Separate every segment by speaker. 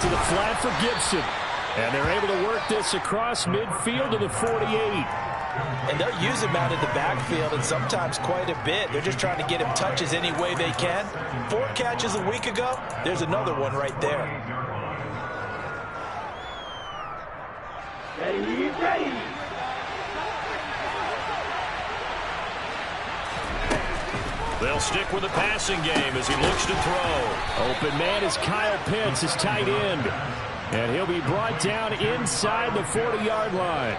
Speaker 1: To the flat for Gibson. And they're able to work this across midfield to the 48.
Speaker 2: And they'll use him out in the backfield, and sometimes quite a bit. They're just trying to get him touches any way they can. 4 catches a week ago. There's another one right there.
Speaker 3: Ready.
Speaker 1: They'll stick with the passing game as he looks to throw. Open man is Kyle Pitts, his tight end. And he'll be brought down inside the 40-yard line.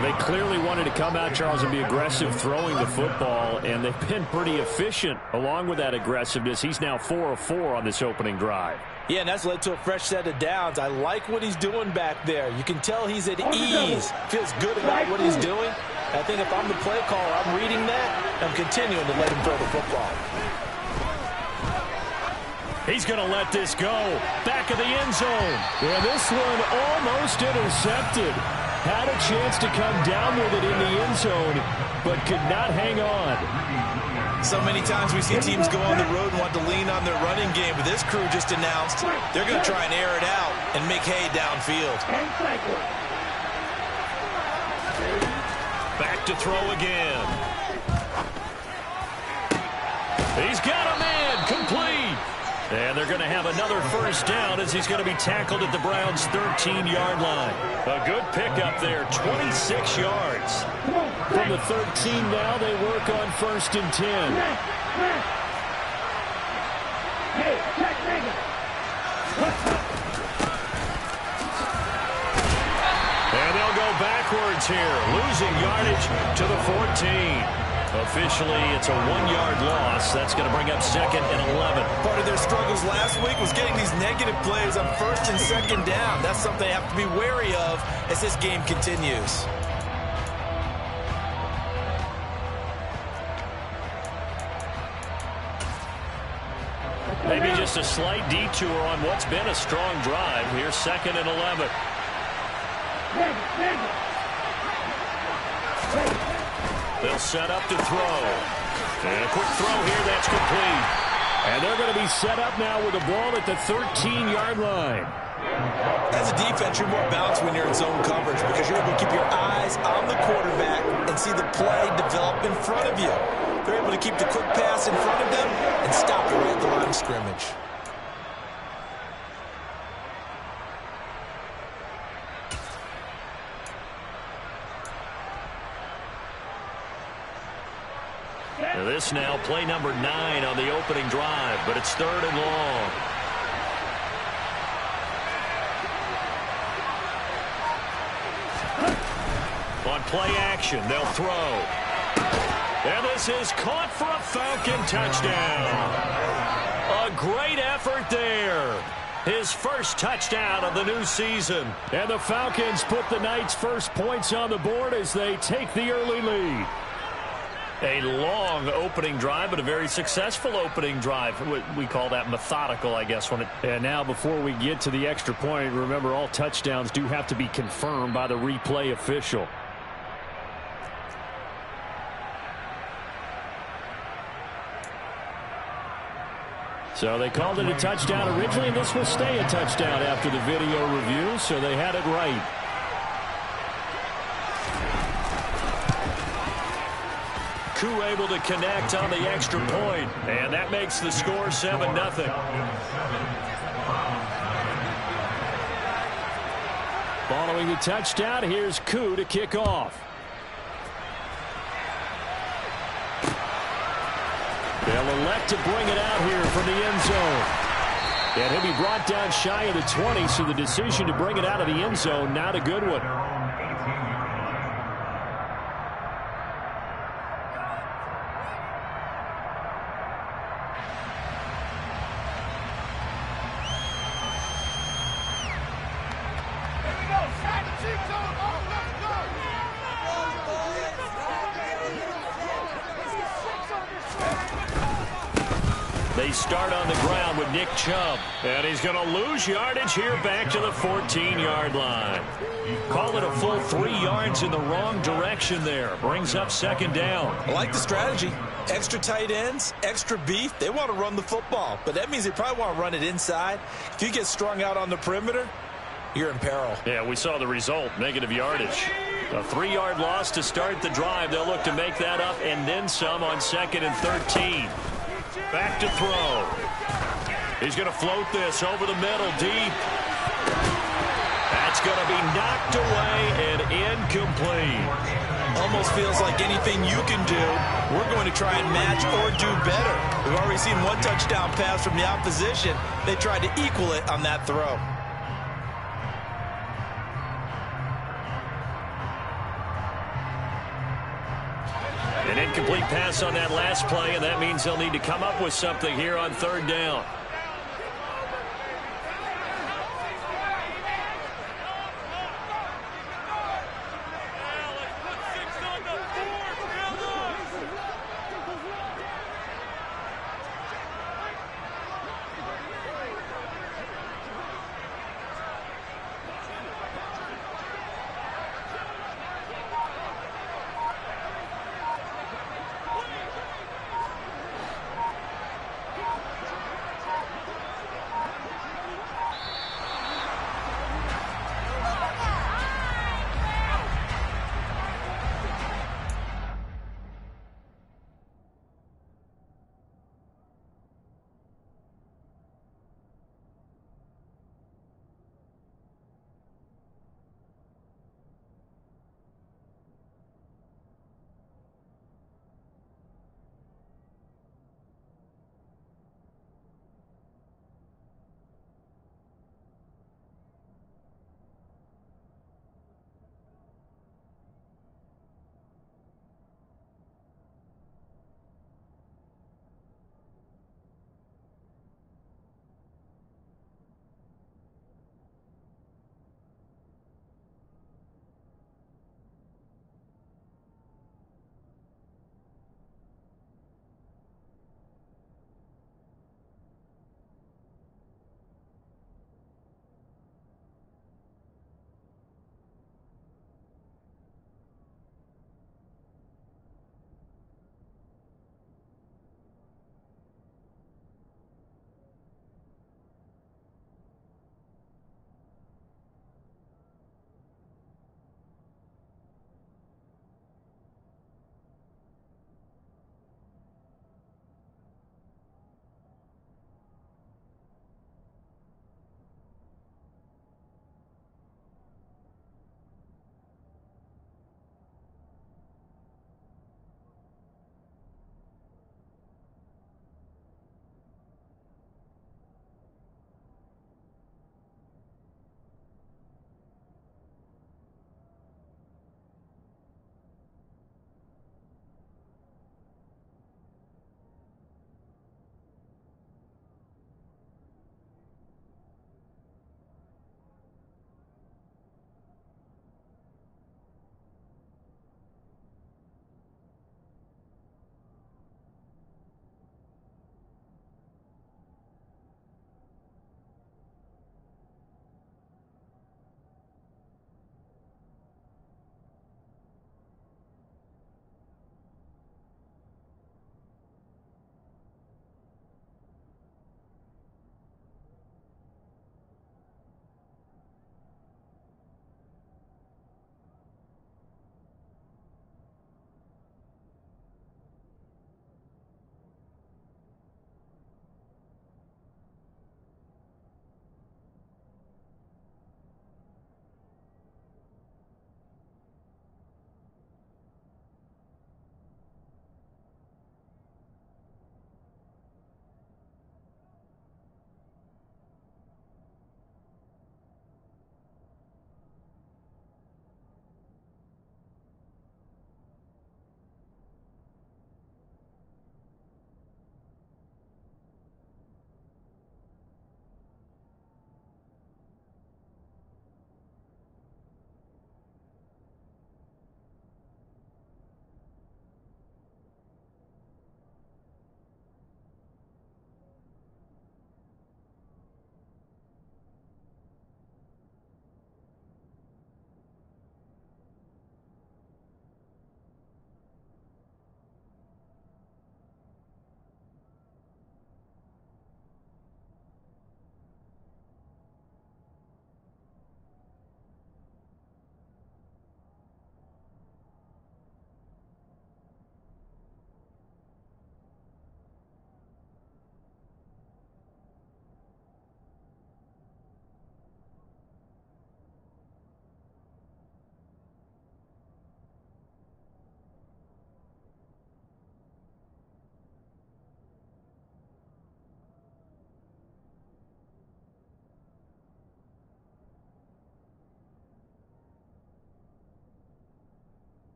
Speaker 1: They clearly wanted to come out, Charles, and be aggressive throwing the football, and they've been pretty efficient along with that aggressiveness. He's now 4 of 4 on this opening drive.
Speaker 2: Yeah, and that's led to a fresh set of downs. I like what he's doing back there. You can tell he's at ease. Feels good about what he's doing. I think if I'm the play caller, I'm reading that. I'm continuing to let him throw the football.
Speaker 1: He's going to let this go. Back of the end zone. Yeah, this one almost intercepted. Had a chance to come down with it in the end zone, but could not hang on.
Speaker 2: So many times we see teams go on the road and want to lean on their running game, but this crew just announced they're going to try and air it out and make hay downfield.
Speaker 1: Back to throw again. He's got a man, complete. And they're going to have another first down as he's going to be tackled at the Browns' 13-yard line. A good pickup there, 26 yards. From the 13 now, they work on 1st and 10. And they'll go backwards here, losing yardage to the 14. Officially, it's a 1-yard loss. That's going to bring up 2nd and 11.
Speaker 2: Part of their struggles last week was getting these negative plays on 1st and 2nd down. That's something they have to be wary of as this game continues.
Speaker 1: Maybe just a slight detour on what's been a strong drive. Here's 2nd and 11. They'll set up to throw. And a quick throw here, that's complete. And they're going to be set up now with the ball at the 13-yard line.
Speaker 2: As a defense, you're more balanced when you're in zone coverage because you're able to keep your eyes on the quarterback and see the play develop in front of you. They're able to keep the quick pass in front of them and stop it right at the line of scrimmage.
Speaker 1: This now play number 9 on the opening drive, but it's 3rd and long. On play action, they'll throw. And this is caught for a Falcon touchdown. A great effort there. His first touchdown of the new season. And the Falcons put the Knights' first points on the board as they take the early lead. A long opening drive, but a very successful opening drive. We call that methodical, I guess. And now before we get to the extra point, remember all touchdowns do have to be confirmed by the replay official. So they called it a touchdown originally, and this will stay a touchdown after the video review, so they had it right. Koo able to connect on the extra point, and that makes the score 7-0. Following the touchdown, here's Koo to kick off. They'll elect to bring it out here from the end zone. And he'll be brought down shy of the 20, so the decision to bring it out of the end zone, not a good one. They start on the ground with Nick Chubb. And he's going to lose yardage here back to the 14-yard line. Call it a full 3 yards in the wrong direction there. Brings up 2nd down.
Speaker 2: I like the strategy. Extra tight ends, extra beef, they want to run the football. But that means they probably want to run it inside. If you get strung out on the perimeter, you're in peril.
Speaker 1: Yeah, we saw the result, negative yardage. A 3-yard loss to start the drive. They'll look to make that up and then some on 2nd and 13. Back to throw. He's going to float this over the middle, deep. That's going to be knocked away and incomplete.
Speaker 2: Almost feels like anything you can do, we're going to try and match or do better. We've already seen one touchdown pass from the opposition. They tried to equal it on that throw.
Speaker 1: An incomplete pass on that last play, and that means they'll need to come up with something here on 3rd down.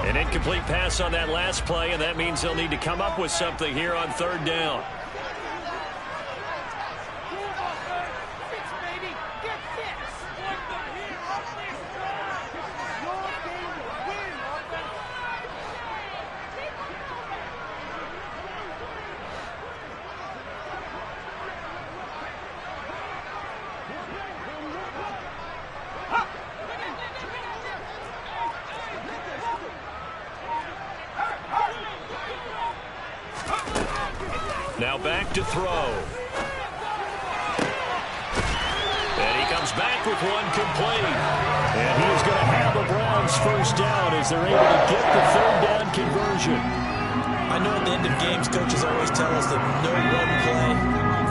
Speaker 1: An incomplete pass on that last play, and that means they'll need to come up with something here on third down. Now back to throw. And he comes back with one complete. And he is going to have the Browns first down as they're able to get the third down conversion.
Speaker 2: I know at the end of games, coaches always tell us that no one play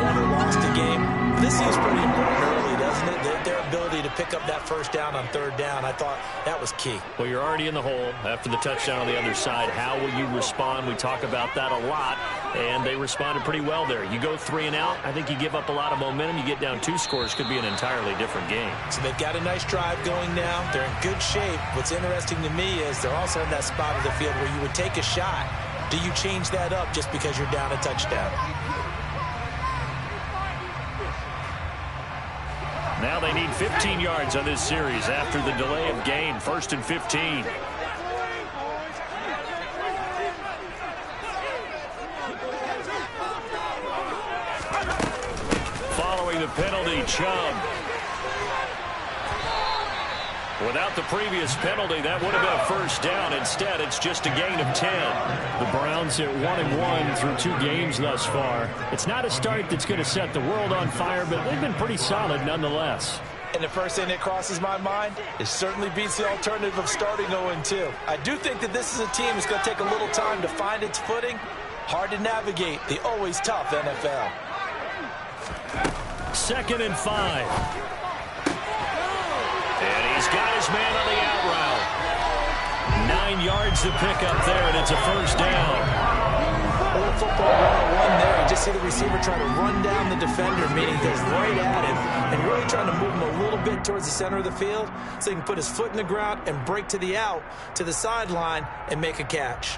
Speaker 2: won or lost a game. But this seems pretty important early, doesn't it? Their ability to pick up that first down on third down, I thought that was key.
Speaker 1: Well, you're already in the hole after the touchdown on the other side. How will you respond? We talk about that a lot, and they responded pretty well there. You go 3 and out, I think you give up a lot of momentum. You get down 2 scores, could be an entirely different game.
Speaker 2: So they've got a nice drive going now. They're in good shape. What's interesting to me is they're also in that spot of the field where you would take a shot. Do you change that up just because you're down a touchdown?
Speaker 1: Now they need 15 yards on this series after the delay of game. 1st and 15. Following the penalty, Chubb. Without the previous penalty, that would have been a first down. Instead, it's just a gain of 10. The Browns at 1-1 through 2 games thus far. It's not a start that's going to set the world on fire, but they've been pretty solid nonetheless.
Speaker 2: And the first thing that crosses my mind, it certainly beats the alternative of starting 0-2. I do think that this is a team that's going to take a little time to find its footing. Hard to navigate the always tough NFL.
Speaker 1: 2nd and 5. And he's got his man on the out route. 9 yards to pick up there, and it's a first down.
Speaker 2: A little football 101 there. You just see the receiver trying to run down the defender, meaning goes right at him, and really trying to move him a little bit towards the center of the field so he can put his foot in the ground and break to the out, to the sideline, and make a catch.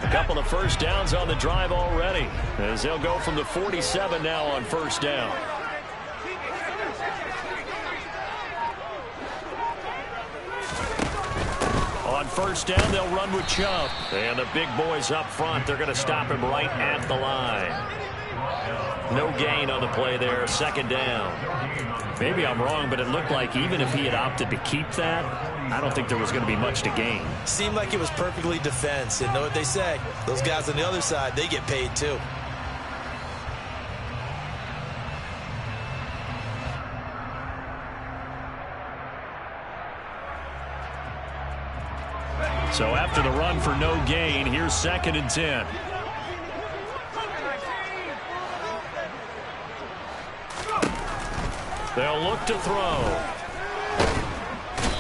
Speaker 1: A couple of first downs on the drive already, as they'll go from the 47 now on first down. On first down, they'll run with Chubb. And the big boys up front, they're going to stop him right at the line. No gain on the play there, 2nd down. Maybe I'm wrong, but it looked like even if he had opted to keep that, I don't think there was going to be much to gain.
Speaker 2: Seemed like it was perfectly defense. And know what they say, those guys on the other side, they get paid too.
Speaker 1: So after the run for no gain, here's 2nd and 10. They'll look to throw.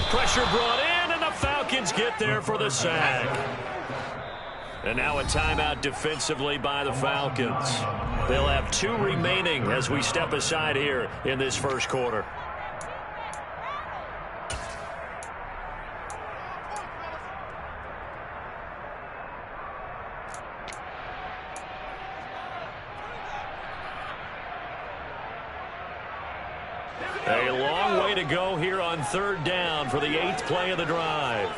Speaker 1: Pressure brought in, and the Falcons get there for the sack. And now a timeout defensively by the Falcons. They'll have 2 remaining as we step aside here in this first quarter. A long way to go here on third down for the 8th play of the drive.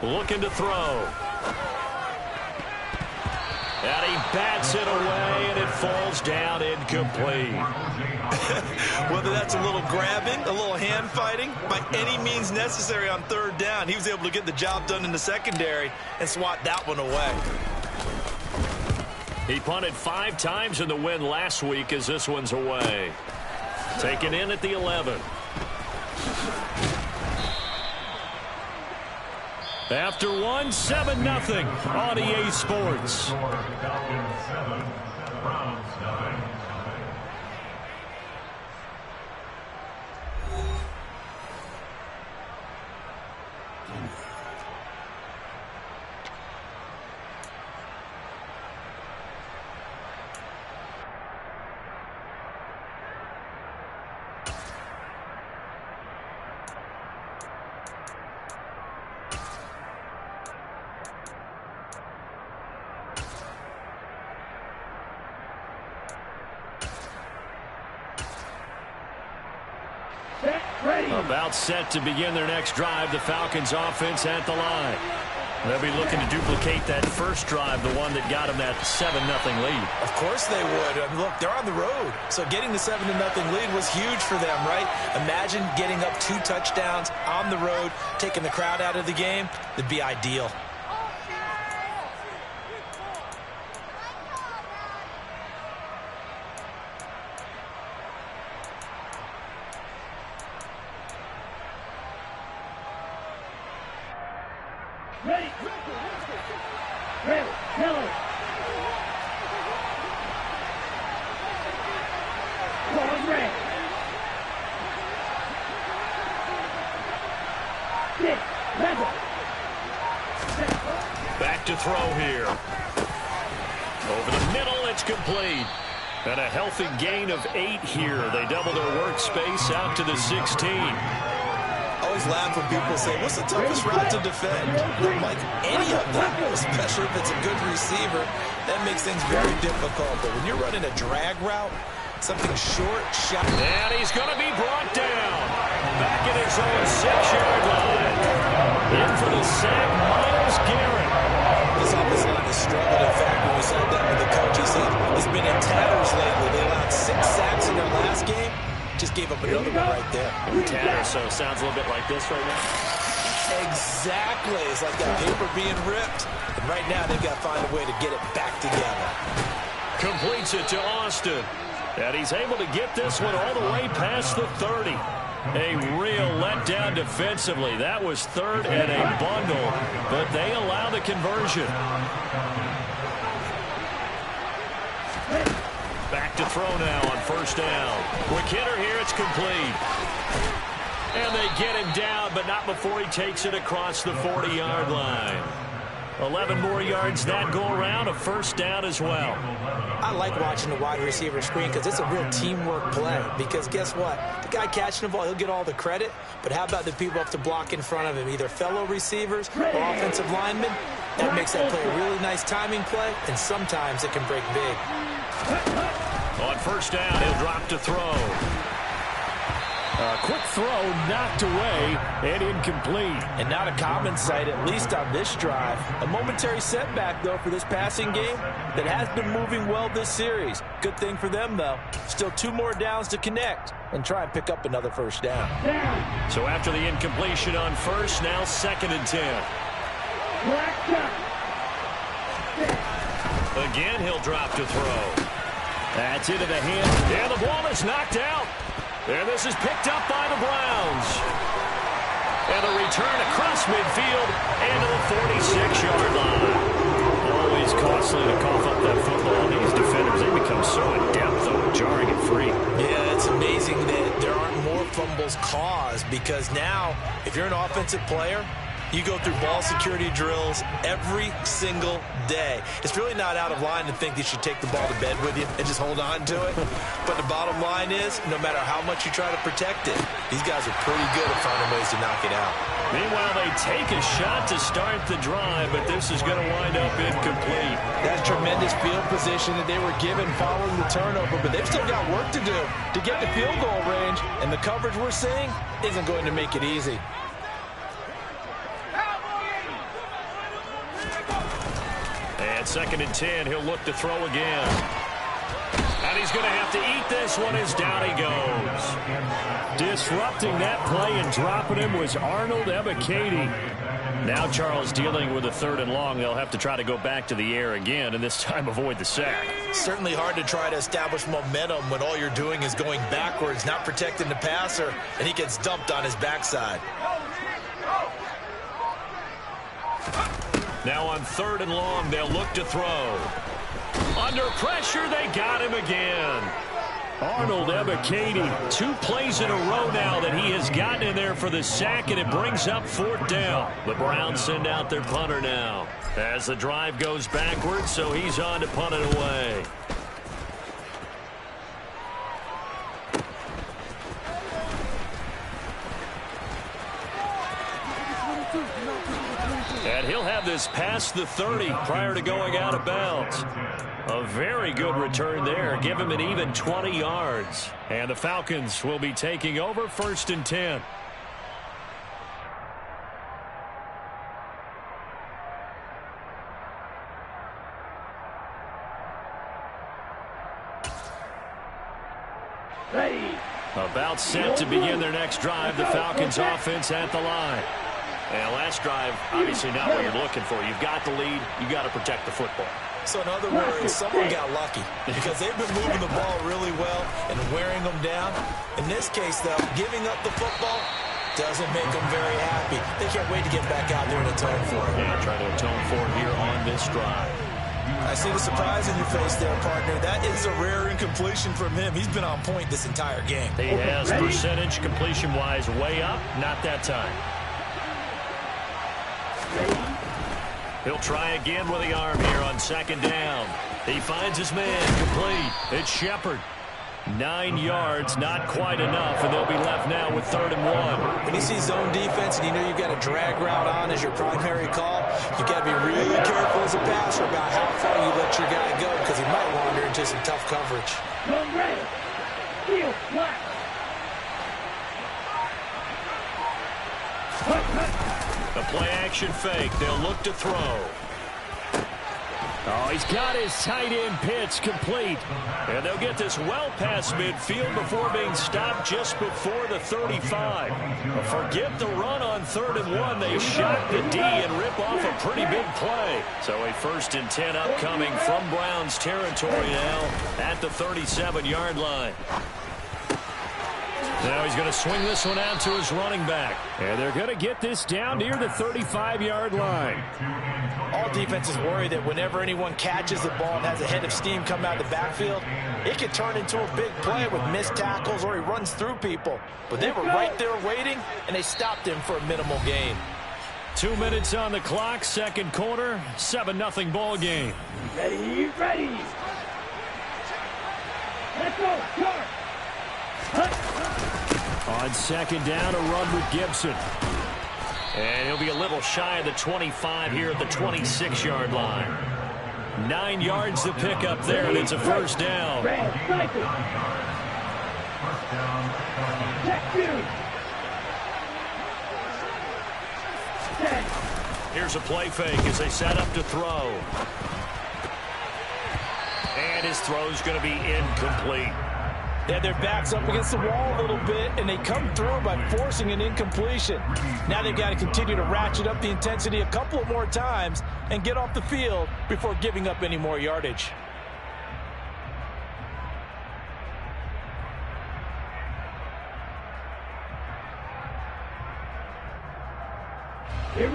Speaker 1: Looking to throw. And he bats it away, and it falls down incomplete.
Speaker 2: Whether that's a little grabbing, a little hand fighting, by any means necessary on third down, he was able to get the job done in the secondary and swat that one away.
Speaker 1: He punted 5 times in the win last week as this one's away. Taken in at the 11. After one, 7-0 on EA Sports. About set to begin their next drive. The Falcons offense at the line. They'll be looking to duplicate that first drive, the one that got them that 7-0 lead.
Speaker 2: Of course they would. I mean, look, they're on the road. So getting the 7-0 lead was huge for them, right? Imagine getting up 2 touchdowns on the road, taking the crowd out of the game. That'd be ideal.
Speaker 3: Ready. Ready. Miller. Ball red. 6, level.
Speaker 1: Back to throw here. Over the middle, it's complete. And a healthy gain of 8 here. They double their workspace out to the 16.
Speaker 2: I always laugh when people say, what's the toughest route to defend? And I'm like, any of them, especially if it's a good receiver, that makes things very difficult. But when you're running a drag route, something short, shot.
Speaker 1: And he's going to be brought down. Back at his own 6-yard line. In for the sack, Myles Garrett.
Speaker 2: This offensive line has struggled. In fact, when we sat down with the coach, he said it's been in tatters lately. They allowed 6 sacks in their last game. Just gave up another one right there.
Speaker 1: Tatter, so it sounds a little bit like this right now.
Speaker 2: Exactly. It's like that paper being ripped. And right now, they've got to find a way to get it back together.
Speaker 1: Completes it to Austin. And he's able to get this one all the way past the 30. A real letdown defensively. That was 3rd and a bundle, but they allow the conversion. Back to throw now on 1st down. Quick hitter here, it's complete. And they get him down, but not before he takes it across the 40-yard line. 11 more yards that go around, a 1st down as well.
Speaker 2: I like watching the wide receiver screen because it's a real teamwork play. Because guess what? The guy catching the ball, he'll get all the credit. But how about the people up to block in front of him, either fellow receivers or offensive linemen? That makes that play a really nice timing play, and sometimes it can break big.
Speaker 1: On 1st down, he'll drop to throw. A quick throw knocked away and incomplete.
Speaker 2: And not a common sight, at least on this drive. A momentary setback, though, for this passing game that has been moving well this series. Good thing for them, though. Still 2 more downs to connect and try and pick up another 1st down.
Speaker 1: So after the incompletion on 1st, now 2nd and 10. Again, he'll drop to throw. That's into the hand, and the ball is knocked out. And this is picked up by the Browns. And a return across midfield and to the 46-yard line. Always costly to cough up that football. These defenders, they become so adept, though, at jarring it free.
Speaker 2: Yeah, it's amazing that there aren't more fumbles caused because now, if you're an offensive player, you go through ball security drills every single day. It's really not out of line to think you should take the ball to bed with you and just hold on to it. But the bottom line is, no matter how much you try to protect it, these guys are pretty good at finding ways to knock it out.
Speaker 1: Meanwhile, they take a shot to start the drive, but this is going to wind up incomplete.
Speaker 2: That's tremendous field position that they were given following the turnover, but they've still got work to do to get to field goal range, and the coverage we're seeing isn't going to make it easy.
Speaker 1: And 2nd and 10, he'll look to throw again. And he's going to have to eat this one as down he goes. Disrupting that play and dropping him was Arnold Ebiketie. Now Charles dealing with a 3rd and long. They'll have to try to go back to the air again, and this time avoid the sack.
Speaker 2: Certainly hard to try to establish momentum when all you're doing is going backwards, not protecting the passer, and he gets dumped on his backside.
Speaker 1: Now on 3rd and long, they'll look to throw. Under pressure, they got him again. Arnold Ebiketie, 2 plays in a row now that he has gotten in there for the sack, and it brings up 4th down. The Browns send out their punter now as the drive goes backwards, so he's on to punt it away. And he'll have this past the 30 prior to going out of bounds. A very good return there. Give him an even 20 yards. And the Falcons will be taking over 1st and 10.
Speaker 3: Ready.
Speaker 1: About set to begin their next drive. The Falcons offense at the line. And last drive, obviously not what you're looking for. You've got the lead. You've got to protect the football.
Speaker 2: So in other words, someone got lucky because they've been moving the ball really well and wearing them down. In this case, though, giving up the football doesn't make them very happy. They can't wait to get back out there and atone for it.
Speaker 1: And trying to atone for it here on this drive.
Speaker 2: I see the surprise in your face there, partner. That is a rare incompletion from him. He's been on point this entire game.
Speaker 1: He has percentage completion-wise way up. Not that time. He'll try again with the arm here on second down. He finds his man complete. It's Shepard. 9 yards, not quite enough, and they'll be left now with 3rd and 1.
Speaker 2: When you see zone defense and you know you've got a drag route on as your primary call, you've got to be really careful as a passer about how far you let your guy go because he might wander into some tough coverage.
Speaker 3: Come ready. Field flat.
Speaker 1: A play-action fake. They'll look to throw. Oh, he's got his tight end pitch complete. And they'll get this well past midfield before being stopped just before the 35. Forget the run on 3rd and 1. They shot the D and rip off a pretty big play. So a 1st and 10 upcoming from Browns territory now at the 37-yard line. Now he's going to swing this one out to his running back. And they're going to get this down near the 35-yard line.
Speaker 2: All defenses worry that whenever anyone catches the ball and has a head of steam come out of the backfield, it can turn into a big play with missed tackles or he runs through people. But they were right there waiting, and they stopped him for a minimal gain.
Speaker 1: 2 minutes on the clock, second quarter, 7-0 ball game.
Speaker 3: Ready, ready. Let's go, start.
Speaker 1: On second down, a run with Gibson. And he'll be a little shy of the 25 here at the 26-yard line. 9 yards to pick up there, and it's a 1st down. Here's a play fake as they set up to throw. And his throw's going to be incomplete.
Speaker 2: Yeah, their back's up against the wall a little bit, and they come through by forcing an incompletion. Now they've got to continue to ratchet up the intensity a couple of more times and get off the field before giving up any more yardage.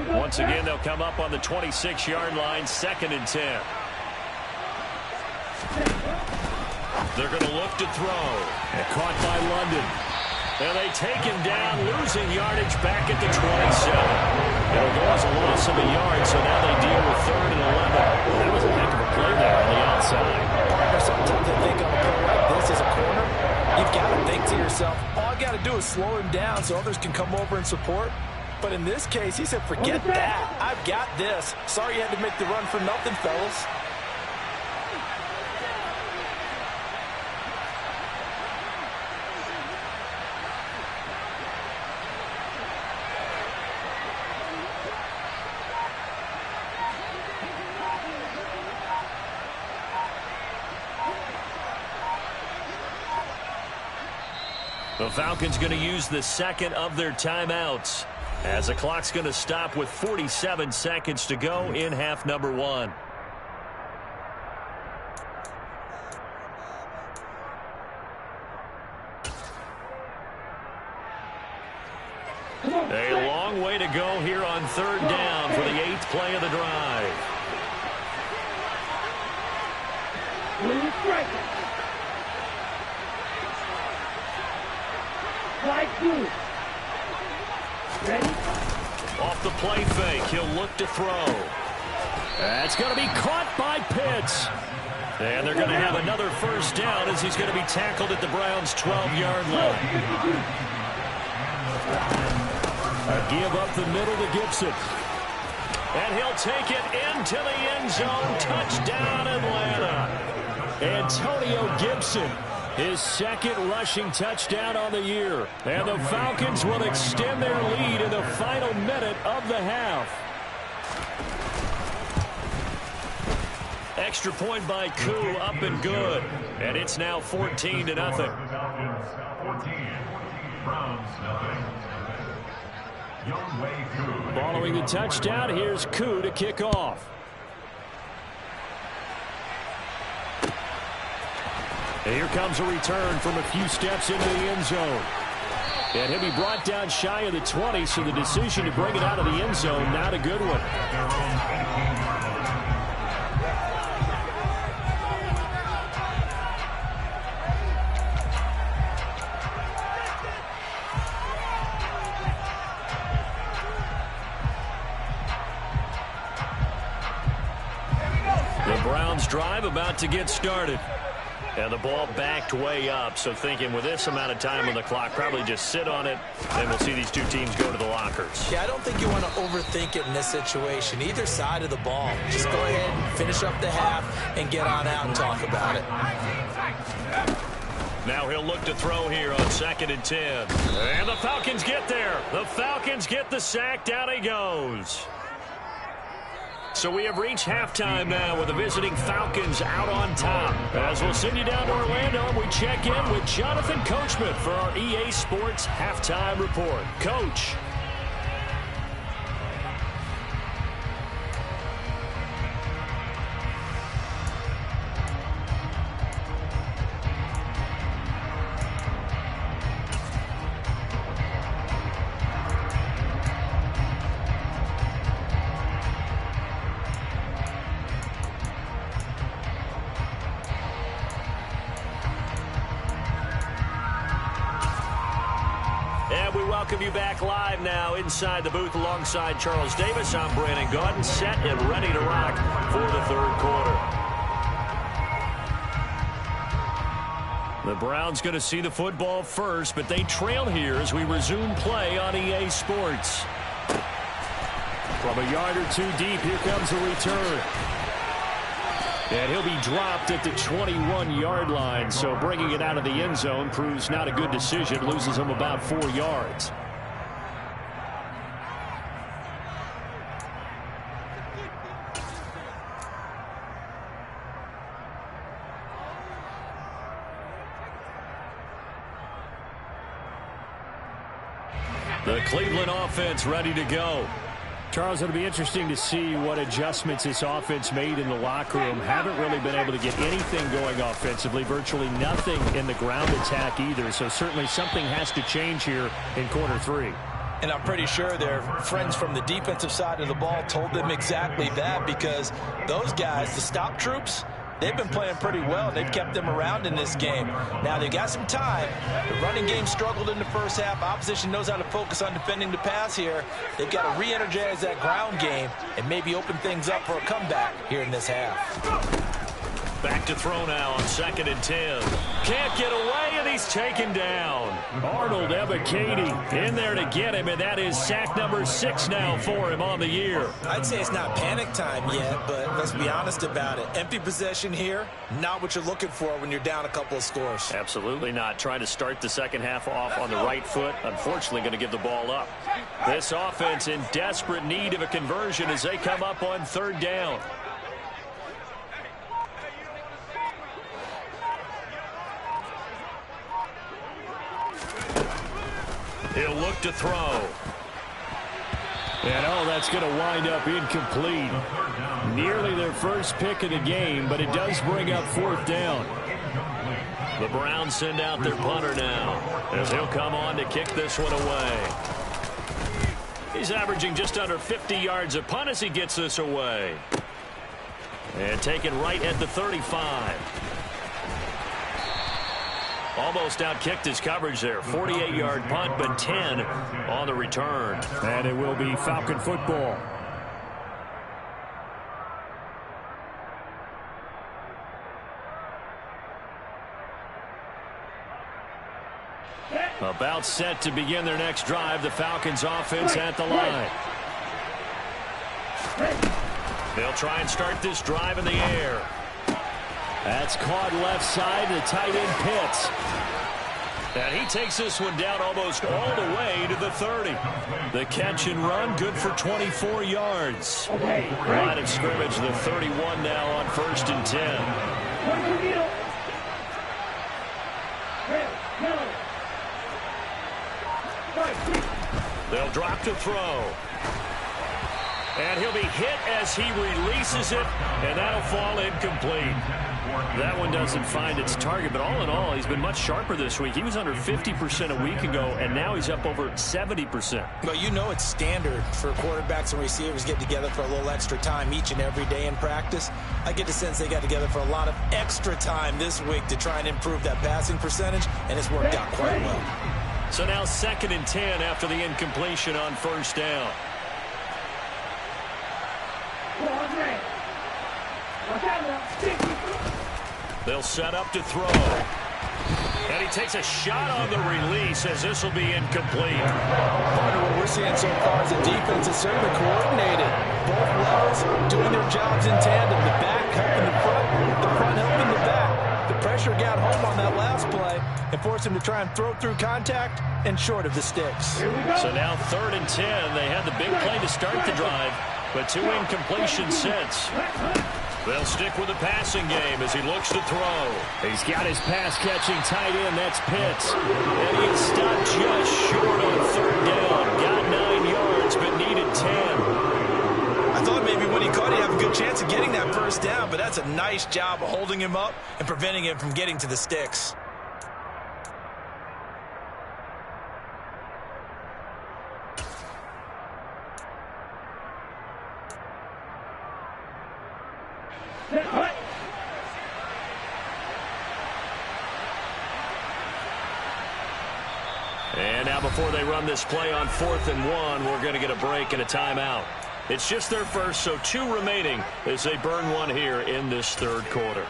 Speaker 1: Once again, they'll come up on the 26-yard line, 2nd and 10. They're going to look to throw. And caught by London. And they take him down, losing yardage back at the 27. It'll go as a loss of a yard, so now they deal with 3rd and 11. That was a heck of a play there on the outside.
Speaker 2: Partner, sometimes I think on a play like this as a corner, you've got to think to yourself, all I got to do is slow him down so others can come over and support. But in this case, he said, forget that. I've got this. Sorry you had to make the run for nothing, fellas.
Speaker 1: The Falcons going to use the second of their timeouts as the clock's going to stop with 47 seconds to go in half number 1. A long way to go here on 3rd down for the 8th play of the drive.
Speaker 3: Ready?
Speaker 1: Off the play fake, he'll look to throw. That's going to be caught by Pitts. And they're going to have another 1st down as he's going to be tackled at the Browns' 12-yard line. A give up the middle to Gibson. And he'll take it into the end zone. Touchdown, Atlanta. Antonio Gibson, his 2nd rushing touchdown on the year. And the Falcons will extend their lead in the final minute of the half. Extra point by Koo, up and good. And it's now 14-0. Following the touchdown, here's Koo to kick off. And here comes a return from a few steps into the end zone. And he'll be brought down shy of the 20, so the decision to bring it out of the end zone, not a good one. The Browns drive about to get started. And the ball backed way up, so thinking with this amount of time on the clock, probably just sit on it, and we'll see these two teams go to the lockers.
Speaker 2: Yeah, I don't think you want to overthink it in this situation. Either side of the ball. Just go ahead and finish up the half and get on out and talk about it.
Speaker 1: Now he'll look to throw here on 2nd and 10. And the Falcons get there. The Falcons get the sack. Down he goes. So we have reached halftime now with the visiting Falcons out on top. As we'll send you down to Orlando, and we check in with Jonathan Coachman for our EA Sports Halftime Report. Coach. Welcome you back live now inside the booth alongside Charles Davis. I'm Brandon Gaudin, set and ready to rock for the third quarter. The Browns going to see the football first, but they trail here as we resume play on EA Sports. From a yard or two deep, here comes a return. And he'll be dropped at the 21-yard line, so bringing it out of the end zone proves not a good decision, loses him about 4 yards. The Cleveland offense ready to go. Charles, it'll be interesting to see what adjustments this offense made in the locker room. Haven't really been able to get anything going offensively, virtually nothing in the ground attack either. So certainly something has to change here in quarter 3.
Speaker 2: And I'm pretty sure their friends from the defensive side of the ball told them exactly that, because those guys, the stop troops, they've been playing pretty well. They've kept them around in this game. Now, they've got some time. The running game struggled in the first half. Opposition knows how to focus on defending the pass here. They've got to re-energize that ground game and maybe open things up for a comeback here in this half.
Speaker 1: Back to throw now on 2nd and 10. Can't get away, and he's taken down. Arnold Ebiketie in there to get him, and that is sack number 6 now for him on the year.
Speaker 2: I'd say it's not panic time yet, but let's be honest about it. Empty possession here, not what you're looking for when you're down a couple of scores.
Speaker 1: Absolutely not. Trying to start the second half off on the right foot. Unfortunately, going to give the ball up. This offense in desperate need of a conversion as they come up on 3rd down. He'll look to throw. And that's going to wind up incomplete. Nearly their first pick of the game, but it does bring up 4th down. The Browns send out their punter now, as he'll come on to kick this one away. He's averaging just under 50 yards a punt as he gets this away. And taken right at the 35. Almost outkicked his coverage there. 48-yard punt, but 10 on the return. And it will be Falcon football. About set to begin their next drive. The Falcons offense at the line. They'll try and start this drive in the air. That's caught left side. The tight end Pitts. And he takes this one down almost all the way to the 30. The catch and run, good for 24 yards. Line of scrimmage, the 31 now on 1st and 10. They'll drop to throw. And he'll be hit as he releases it, and that'll fall incomplete. That one doesn't find its target, but all in all, he's been much sharper this week. He was under 50% a week ago, and now he's up over 70%.
Speaker 2: Well, you know it's standard for quarterbacks and receivers get together for a little extra time each and every day in practice. I get the sense they got together for a lot of extra time this week to try and improve that passing percentage, and it's worked out quite well.
Speaker 1: So now 2nd and 10 after the incompletion on 1st down. They'll set up to throw. And he takes a shot on the release as this will be incomplete.
Speaker 2: Part of what we're seeing so far is the defense is certainly coordinated. Both levels doing their jobs in tandem. The back helping the front helping the back. The pressure got home on that last play and forced him to try and throw through contact and short of the sticks.
Speaker 1: So now 3rd and 10. They had the big play to start the drive, but 2 incompletions since. They'll stick with the passing game as he looks to throw. He's got his pass-catching tight end. That's Pitts. And he stopped just short on 3rd down. Got 9 yards, but needed 10.
Speaker 2: I thought maybe when he caught it, he'd have a good chance of getting that 1st down, but that's a nice job of holding him up and preventing him from getting to the sticks.
Speaker 1: And now before they run this play on 4th and 1, we're going to get a break and a timeout. It's just their first, so 2 remaining as they burn one here in this 3rd quarter.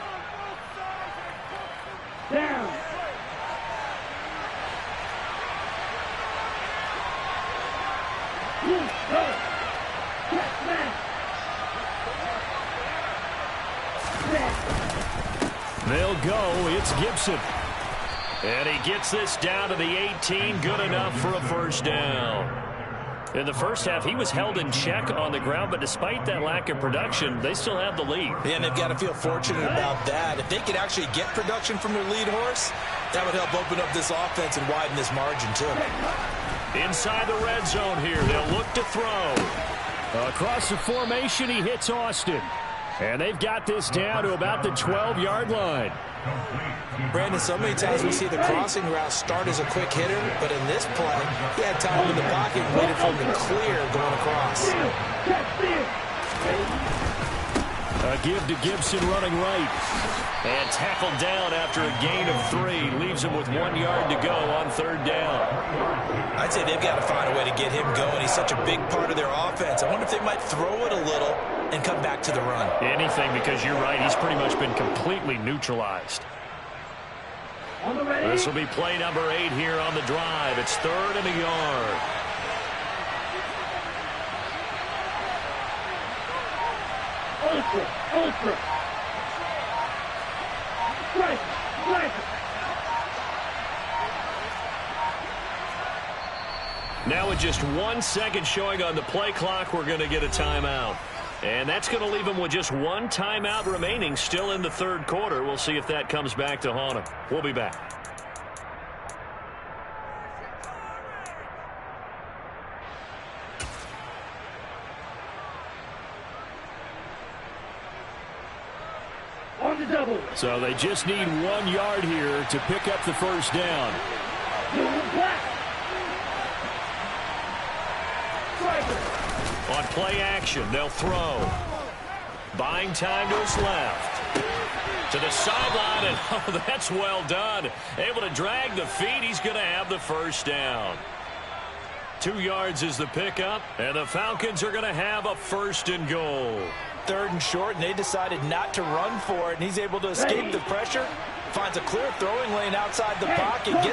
Speaker 3: Down.
Speaker 1: They'll go. It's Gibson. And he gets this down to the 18. Good enough for a 1st down. In the first half, he was held in check on the ground, but despite that lack of production, they still have the lead.
Speaker 2: Yeah, and they've got to feel fortunate about that. If they could actually get production from their lead horse, that would help open up this offense and widen this margin, too.
Speaker 1: Inside the red zone here, they'll look to throw. Across the formation, he hits Austin. And they've got this down to about the 12-yard line.
Speaker 2: Brandon, so many times we see the crossing route start as a quick hitter, but in this play, he had time in the pocket and waited for him to clear going across.
Speaker 1: A give to Gibson running right. And tackled down after a gain of 3. Leaves him with 1 yard to go on 3rd down.
Speaker 2: I'd say they've got to find a way to get him going. He's such a big part of their offense. I wonder if they might throw it a little and come back to the run.
Speaker 1: Anything, because you're right. He's pretty much been completely neutralized. This will be play number 8 here on the drive. It's 3rd and a yard.
Speaker 3: Ultra. Strike.
Speaker 1: Now with just 1 second showing on the play clock, we're going to get a timeout. And that's going to leave him with just 1 timeout remaining still in the 3rd quarter. We'll see if that comes back to haunt him. We'll be back. So they just need 1 yard here to pick up the 1st down. On play action, they'll throw. Buying time to his left. To the sideline, and oh, that's well done. Able to drag the feet. He's going to have the 1st down. 2 yards is the pickup, and the Falcons are going to have a 1st and goal.
Speaker 2: 3rd and short, and they decided not to run for it, and he's able to escape the pressure, finds a clear throwing lane outside the pocket,